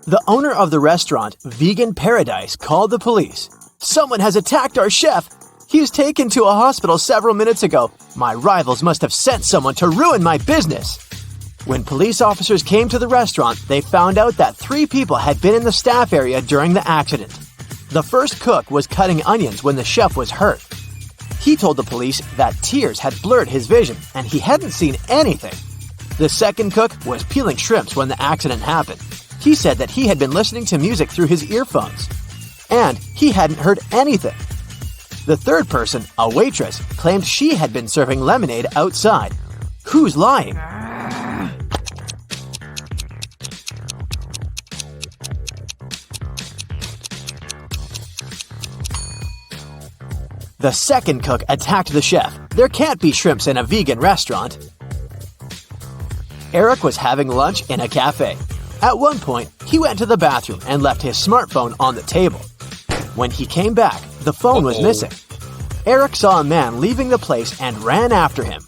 The owner of the restaurant, Vegan Paradise, called the police. "Someone has attacked our chef. He was taken to a hospital several minutes ago. My rivals must have sent someone to ruin my business." When police officers came to the restaurant, they found out that 3 people had been in the staff area during the accident. The first cook was cutting onions when the chef was hurt. He told the police that tears had blurred his vision and he hadn't seen anything. The second cook was peeling shrimps when the accident happened. He said that he had been listening to music through his earphones, and he hadn't heard anything. The third person, a waitress, claimed she had been serving lemonade outside. Who's lying? The second cook attacked the chef. There can't be shrimps in a vegan restaurant. Eric was having lunch in a cafe. At one point, he went to the bathroom and left his smartphone on the table. When he came back, the phone was missing. Eric saw a man leaving the place and ran after him.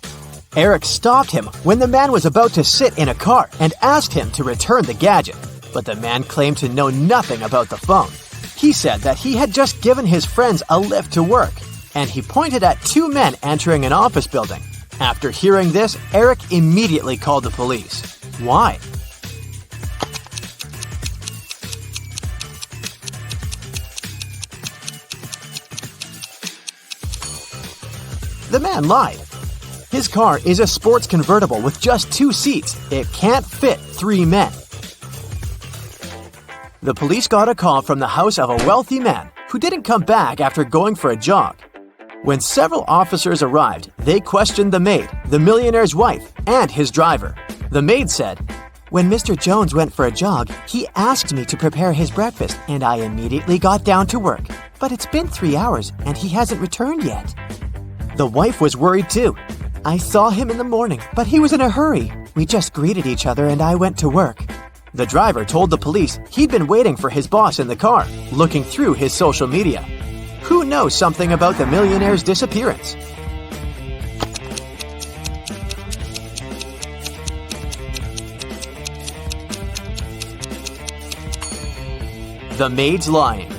Eric stopped him when the man was about to sit in a car and asked him to return the gadget, but the man claimed to know nothing about the phone. He said that he had just given his friends a lift to work, and he pointed at 2 men entering an office building. After hearing this, Eric immediately called the police. Why? The man lied. His car is a sports convertible with just 2 seats. It can't fit 3 men. The police got a call from the house of a wealthy man who didn't come back after going for a jog. When several officers arrived, they questioned the maid, the millionaire's wife, and his driver. The maid said, "When Mr. Jones went for a jog, he asked me to prepare his breakfast, and I immediately got down to work. But it's been 3 hours, and he hasn't returned yet." The wife was worried too. "I saw him in the morning, but he was in a hurry. We just greeted each other and I went to work." The driver told the police he'd been waiting for his boss in the car, looking through his social media. Who knows something about the millionaire's disappearance? The maid's lying.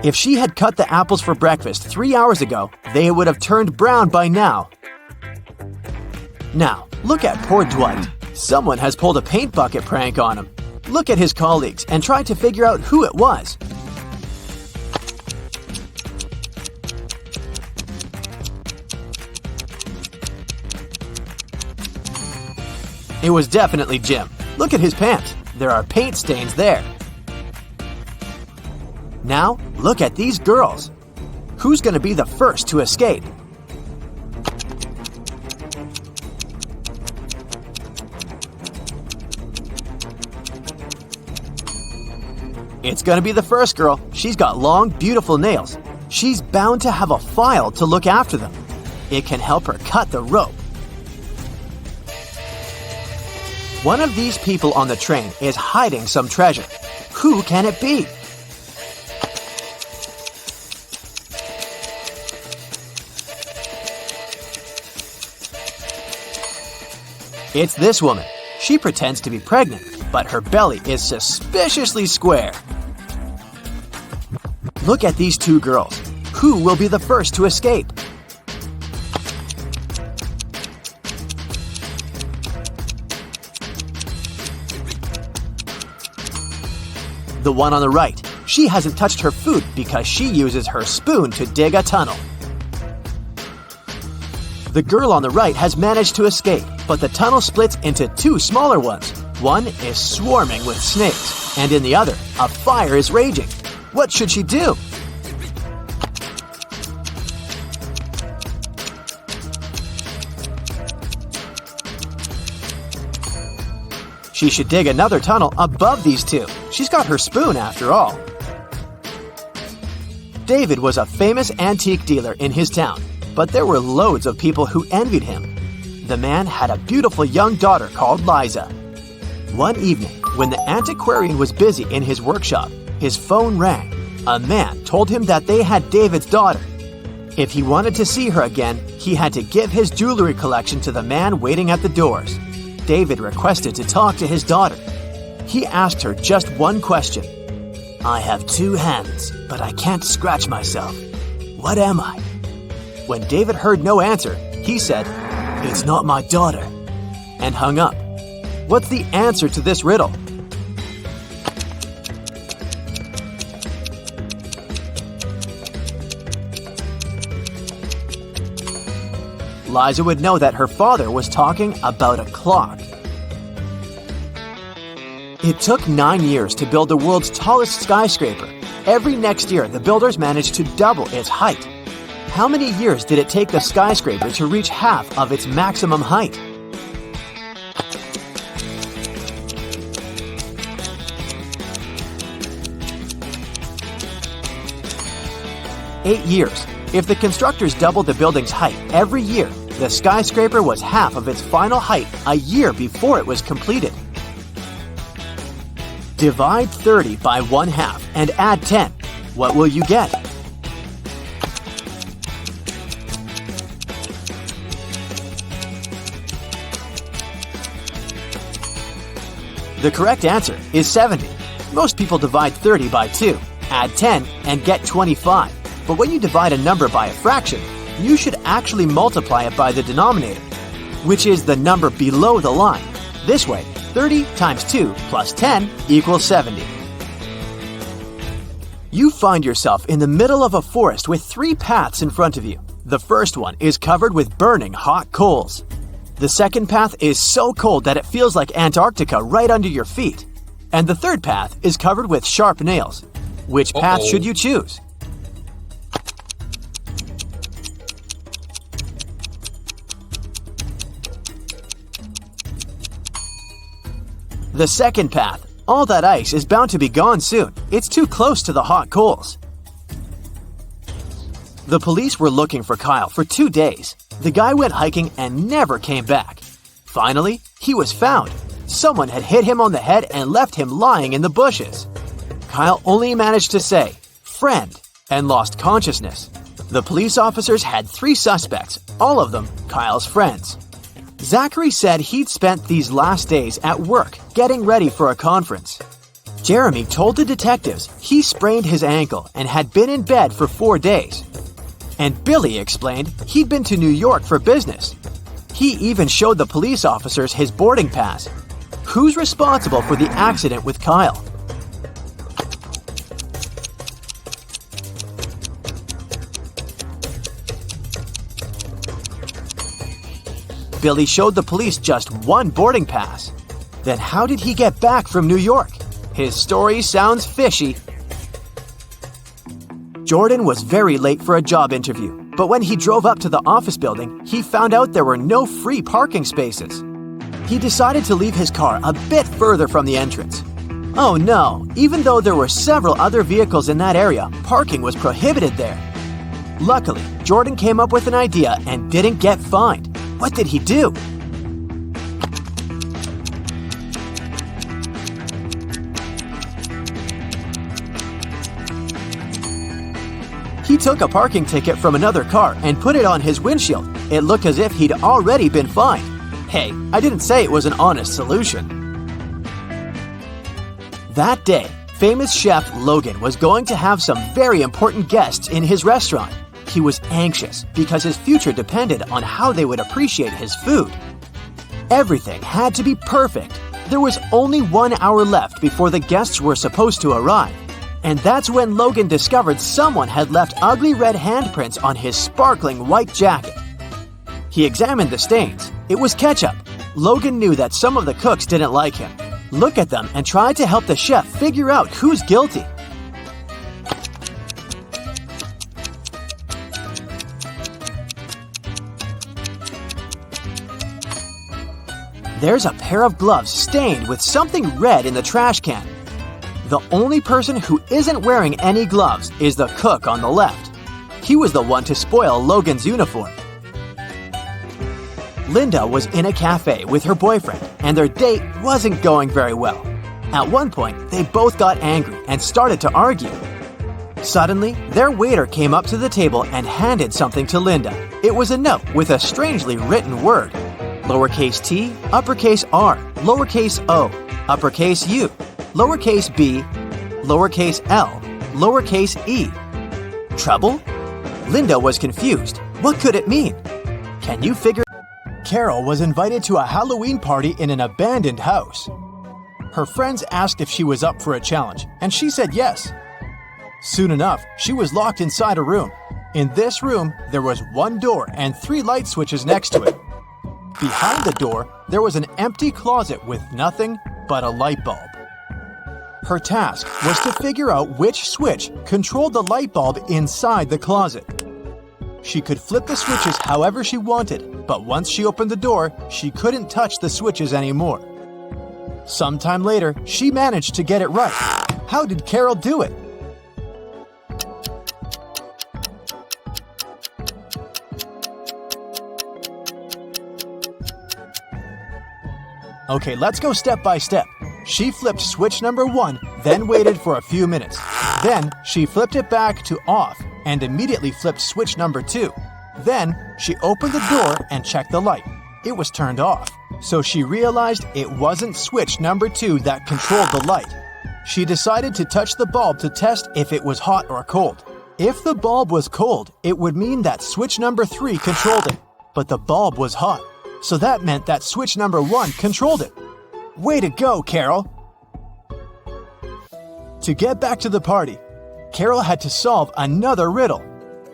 If she had cut the apples for breakfast 3 hours ago, they would have turned brown by now. Now, look at poor Dwight. Someone has pulled a paint bucket prank on him. Look at his colleagues and try to figure out who it was. It was definitely Jim. Look at his pants. There are paint stains there. Now, look at these girls. Who's going to be the first to escape? It's going to be the first girl. She's got long, beautiful nails. She's bound to have a file to look after them. It can help her cut the rope. One of these people on the train is hiding some treasure. Who can it be? It's this woman. She pretends to be pregnant, but her belly is suspiciously square. Look at these 2 girls. Who will be the first to escape? The one on the right. She hasn't touched her food because she uses her spoon to dig a tunnel. The girl on the right has managed to escape, but the tunnel splits into 2 smaller ones. One is swarming with snakes, and in the other, a fire is raging. What should she do? She should dig another tunnel above these 2. She's got her spoon after all. David was a famous antique dealer in his town, but there were loads of people who envied him. The man had a beautiful young daughter called Liza. One evening, when the antiquarian was busy in his workshop, his phone rang. A man told him that they had David's daughter. If he wanted to see her again, he had to give his jewelry collection to the man waiting at the doors. David requested to talk to his daughter. He asked her just one question. "I have 2 hands, but I can't scratch myself. What am I?" When David heard no answer, he said, "It's not my daughter," and hung up. What's the answer to this riddle? Liza would know that her father was talking about a clock. It took 9 years to build the world's tallest skyscraper. Every next year, the builders managed to double its height. How many years did it take the skyscraper to reach half of its maximum height? Eight years. If the constructors doubled the building's height every year, the skyscraper was half of its final height a year before it was completed. Divide 30 by 1/2 and add 10. What will you get? The correct answer is 70. Most people divide 30 by 2, add 10, and get 25. But when you divide a number by a fraction, you should actually multiply it by the denominator, which is the number below the line. This way, 30 times 2 plus 10 equals 70. You find yourself in the middle of a forest with 3 paths in front of you. The first one is covered with burning hot coals. The second path is so cold that it feels like Antarctica right under your feet. And the third path is covered with sharp nails. Which path should you choose? The second path. All that ice is bound to be gone soon. It's too close to the hot coals. The police were looking for Kyle for 2 days. The guy went hiking and never came back. Finally, he was found. Someone had hit him on the head and left him lying in the bushes. Kyle only managed to say, "Friend," and lost consciousness. The police officers had 3 suspects, all of them Kyle's friends. Zachary said he'd spent these last days at work getting ready for a conference. Jeremy told the detectives he sprained his ankle and had been in bed for 4 days. And Billy explained he'd been to New York for business. He even showed the police officers his boarding pass. Who's responsible for the accident with Kyle? Billy showed the police just 1 boarding pass. Then how did he get back from New York? His story sounds fishy. Jordan was very late for a job interview, but when he drove up to the office building, he found out there were no free parking spaces. He decided to leave his car a bit further from the entrance. Oh no, even though there were several other vehicles in that area, parking was prohibited there. Luckily, Jordan came up with an idea and didn't get fined. What did he do? He took a parking ticket from another car and put it on his windshield. It looked as if he'd already been fined. Hey, I didn't say it was an honest solution. That day, famous chef Logan was going to have some very important guests in his restaurant. He was anxious because his future depended on how they would appreciate his food. Everything had to be perfect. There was only 1 hour left before the guests were supposed to arrive. And that's when Logan discovered someone had left ugly red handprints on his sparkling white jacket. He examined the stains. It was ketchup. Logan knew that some of the cooks didn't like him. Look at them and try to help the chef figure out who's guilty. There's a pair of gloves stained with something red in the trash can. The only person who isn't wearing any gloves is the cook on the left. He was the one to spoil Logan's uniform. Linda was in a cafe with her boyfriend, and their date wasn't going very well. At one point, they both got angry and started to argue. Suddenly, their waiter came up to the table and handed something to Linda. It was a note with a strangely written word. Lowercase t, uppercase r, lowercase o. uppercase U, lowercase b, lowercase l, lowercase e. Treble? Linda was confused. What could it mean? Can you figure? Carol was invited to a Halloween party in an abandoned house. Her friends asked if she was up for a challenge, and she said yes. Soon enough, she was locked inside a room. In this room, there was one door and 3 light switches next to it. Behind the door, there was an empty closet with nothing but a light bulb. Her task was to figure out which switch controlled the light bulb inside the closet. She could flip the switches however she wanted, but once she opened the door, she couldn't touch the switches anymore. Sometime later, she managed to get it right. How did Carol do it? Okay, let's go step by step. She flipped switch number 1, then waited for a few minutes. Then, she flipped it back to off and immediately flipped switch number 2. Then, she opened the door and checked the light. It was turned off. So she realized it wasn't switch number 2 that controlled the light. She decided to touch the bulb to test if it was hot or cold. If the bulb was cold, it would mean that switch number 3 controlled it, but the bulb was hot. So that meant that switch number 1 controlled it. Way to go, Carol! To get back to the party, Carol had to solve another riddle.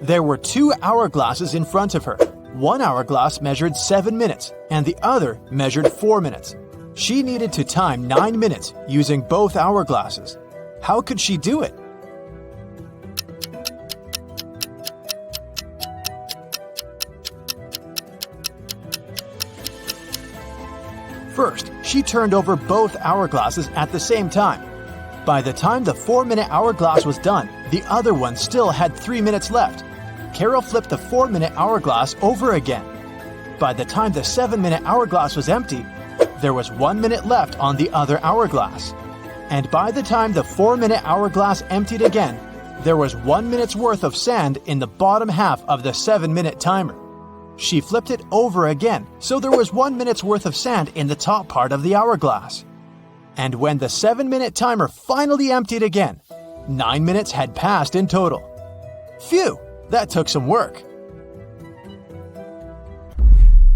There were 2 hourglasses in front of her. One hourglass measured 7 minutes, and the other measured 4 minutes. She needed to time 9 minutes using both hourglasses. How could she do it? First, she turned over both hourglasses at the same time. By the time the 4-minute hourglass was done, the other one still had 3 minutes left. Carol flipped the 4-minute hourglass over again. By the time the 7-minute hourglass was empty, there was 1 minute left on the other hourglass. And by the time the 4-minute hourglass emptied again, there was 1 minute's worth of sand in the bottom half of the 7-minute timer. She flipped it over again, so there was 1 minute's worth of sand in the top part of the hourglass. And when the 7-minute timer finally emptied again, 9 minutes had passed in total. Phew, that took some work.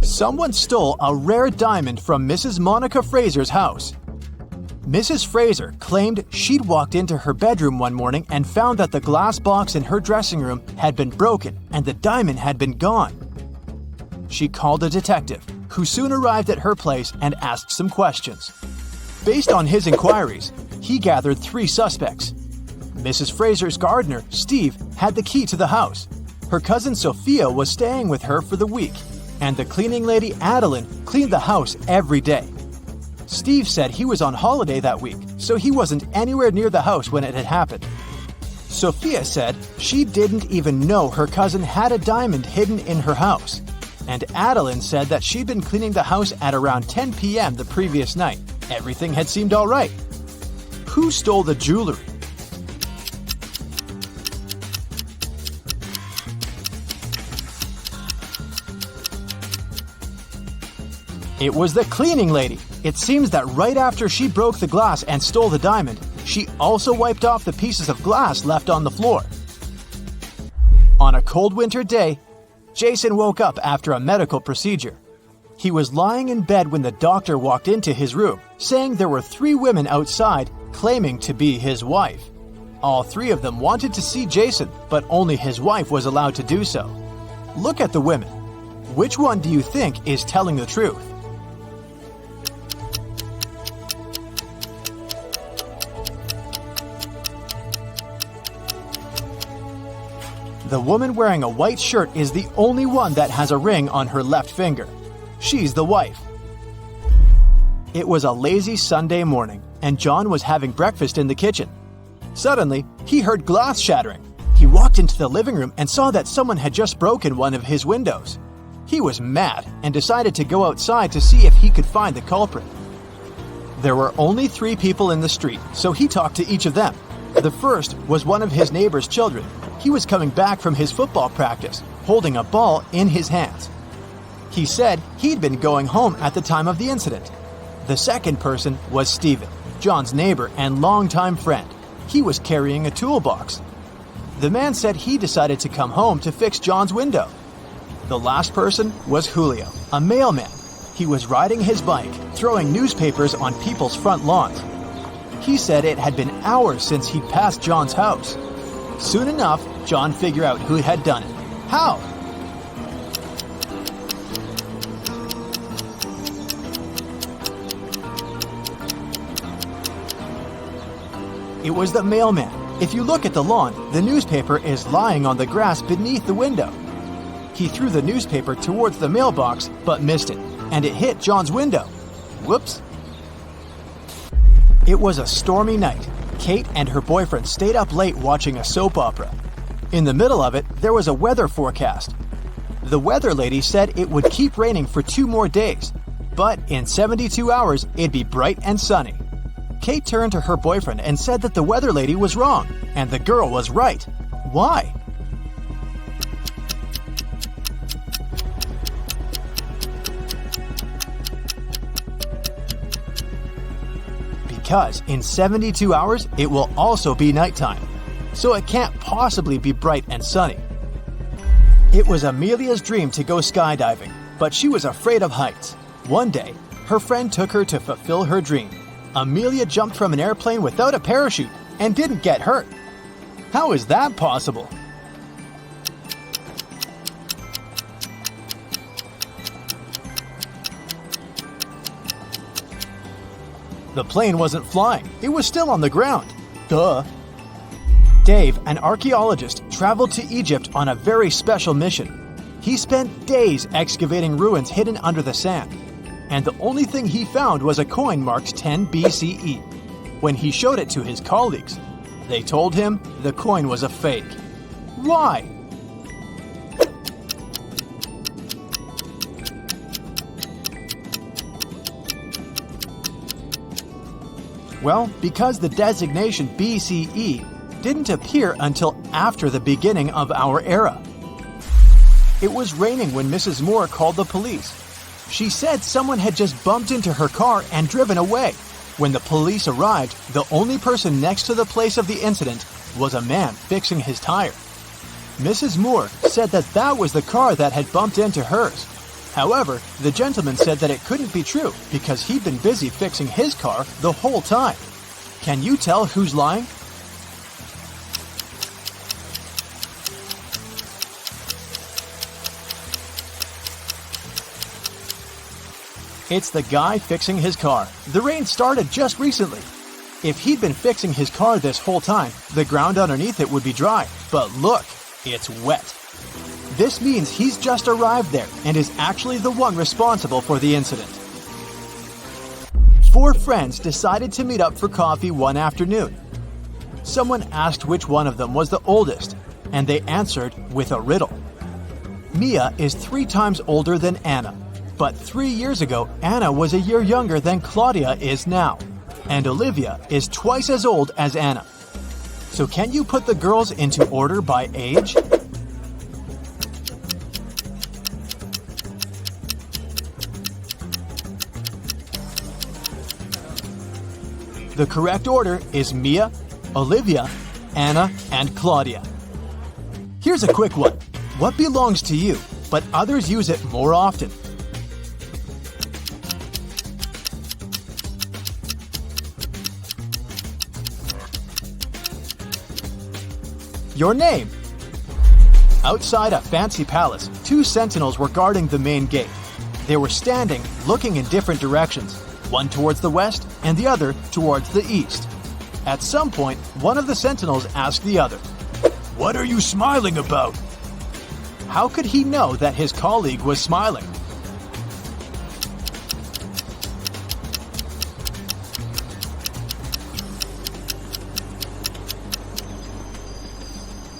Someone stole a rare diamond from Mrs. Monica Fraser's house. Mrs. Fraser claimed she'd walked into her bedroom one morning and found that the glass box in her dressing room had been broken and the diamond had been gone. She called a detective, who soon arrived at her place and asked some questions. Based on his inquiries, he gathered 3 suspects. Mrs. Fraser's gardener, Steve, had the key to the house. Her cousin Sophia was staying with her for the week, and the cleaning lady Adeline cleaned the house every day. Steve said he was on holiday that week, so he wasn't anywhere near the house when it had happened. Sophia said she didn't even know her cousin had a diamond hidden in her house. And Adeline said that she'd been cleaning the house at around 10 p.m. the previous night. Everything had seemed all right. Who stole the jewelry? It was the cleaning lady. It seems that right after she broke the glass and stole the diamond, she also wiped off the pieces of glass left on the floor. On a cold winter day, Jason woke up after a medical procedure. He was lying in bed when the doctor walked into his room, saying there were 3 women outside claiming to be his wife. All 3 of them wanted to see Jason, but only his wife was allowed to do so. Look at the women. Which one do you think is telling the truth? The woman wearing a white shirt is the only one that has a ring on her left finger. She's the wife. It was a lazy Sunday morning, and John was having breakfast in the kitchen. Suddenly, he heard glass shattering. He walked into the living room and saw that someone had just broken one of his windows. He was mad and decided to go outside to see if he could find the culprit. There were only 3 people in the street, so he talked to each of them. The first was one of his neighbor's children. He was coming back from his football practice, holding a ball in his hands. He said he'd been going home at the time of the incident. The second person was Stephen, John's neighbor and longtime friend. He was carrying a toolbox. The man said he decided to come home to fix John's window. The last person was Julio, a mailman. He was riding his bike, throwing newspapers on people's front lawns. He said it had been hours since he'd passed John's house. Soon enough, John figured out who had done it. How? It was the mailman. If you look at the lawn, the newspaper is lying on the grass beneath the window. He threw the newspaper towards the mailbox, but missed it, and it hit John's window. Whoops. It was a stormy night. Kate and her boyfriend stayed up late watching a soap opera. In the middle of it, there was a weather forecast. The weather lady said it would keep raining for 2 more days, but in 72 hours, it'd be bright and sunny. Kate turned to her boyfriend and said that the weather lady was wrong, and the girl was right. Why? Because in 72 hours, it will also be nighttime, so it can't possibly be bright and sunny. It was Amelia's dream to go skydiving, but she was afraid of heights. One day, her friend took her to fulfill her dream. Amelia jumped from an airplane without a parachute and didn't get hurt. How is that possible? The plane wasn't flying, it was still on the ground. Duh. Dave, an archaeologist, traveled to Egypt on a very special mission. He spent days excavating ruins hidden under the sand, and the only thing he found was a coin marked 10 BCE. When he showed it to his colleagues, they told him the coin was a fake. Why? Well, because the designation BCE didn't appear until after the beginning of our era. It was raining when Mrs. Moore called the police. She said someone had just bumped into her car and driven away. When the police arrived, the only person next to the place of the incident was a man fixing his tire. Mrs. Moore said that was the car that had bumped into hers. However, the gentleman said that it couldn't be true because he'd been busy fixing his car the whole time. Can you tell who's lying? It's the guy fixing his car. The rain started just recently. If he'd been fixing his car this whole time, the ground underneath it would be dry. But look, it's wet. This means he's just arrived there and is actually the one responsible for the incident. 4 friends decided to meet up for coffee one afternoon. Someone asked which one of them was the oldest, and they answered with a riddle. Mia is 3 times older than Anna, but 3 years ago, Anna was a year younger than Claudia is now, and Olivia is twice as old as Anna. So can you put the girls into order by age? The correct order is Mia, Olivia, Anna, and Claudia. Here's a quick one. What belongs to you, but others use it more often? Your name. Outside a fancy palace, 2 sentinels were guarding the main gate. They were standing, looking in different directions, one towards the west and the other towards the east. At some point, one of the sentinels asked the other, "What are you smiling about?" How could he know that his colleague was smiling?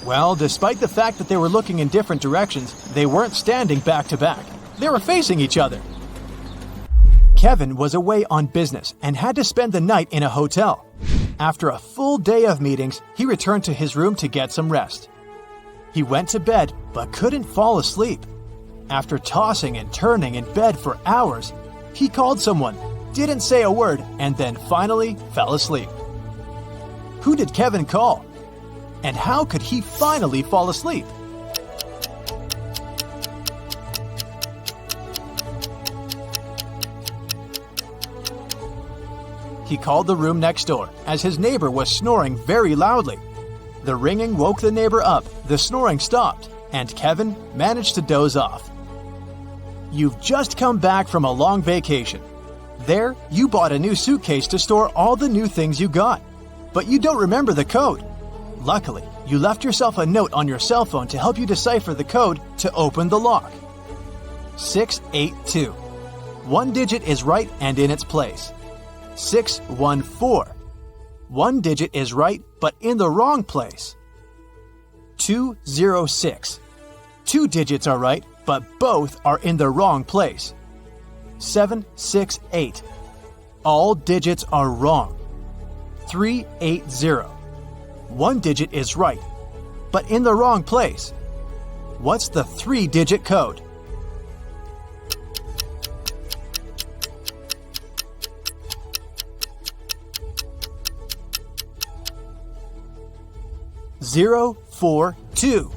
Well, despite the fact that they were looking in different directions, they weren't standing back to back. They were facing each other. Kevin was away on business and had to spend the night in a hotel. After a full day of meetings, he returned to his room to get some rest. He went to bed but couldn't fall asleep. After tossing and turning in bed for hours, he called someone. didn't say a word, and then finally fell asleep. Who did Kevin call? And how could he finally fall asleep? He called the room next door, as his neighbor was snoring very loudly. The ringing woke the neighbor up, the snoring stopped, and Kevin managed to doze off. You've just come back from a long vacation. There, you bought a new suitcase to store all the new things you got, but you don't remember the code. Luckily, you left yourself a note on your cell phone to help you decipher the code to open the lock. 682. One digit is right and in its place. 614. One digit is right but in the wrong place. 206. Two digits are right but both are in the wrong place. 768. All digits are wrong. 380. One digit is right but in the wrong place. What's the 3-digit code? Zero, 4, 2.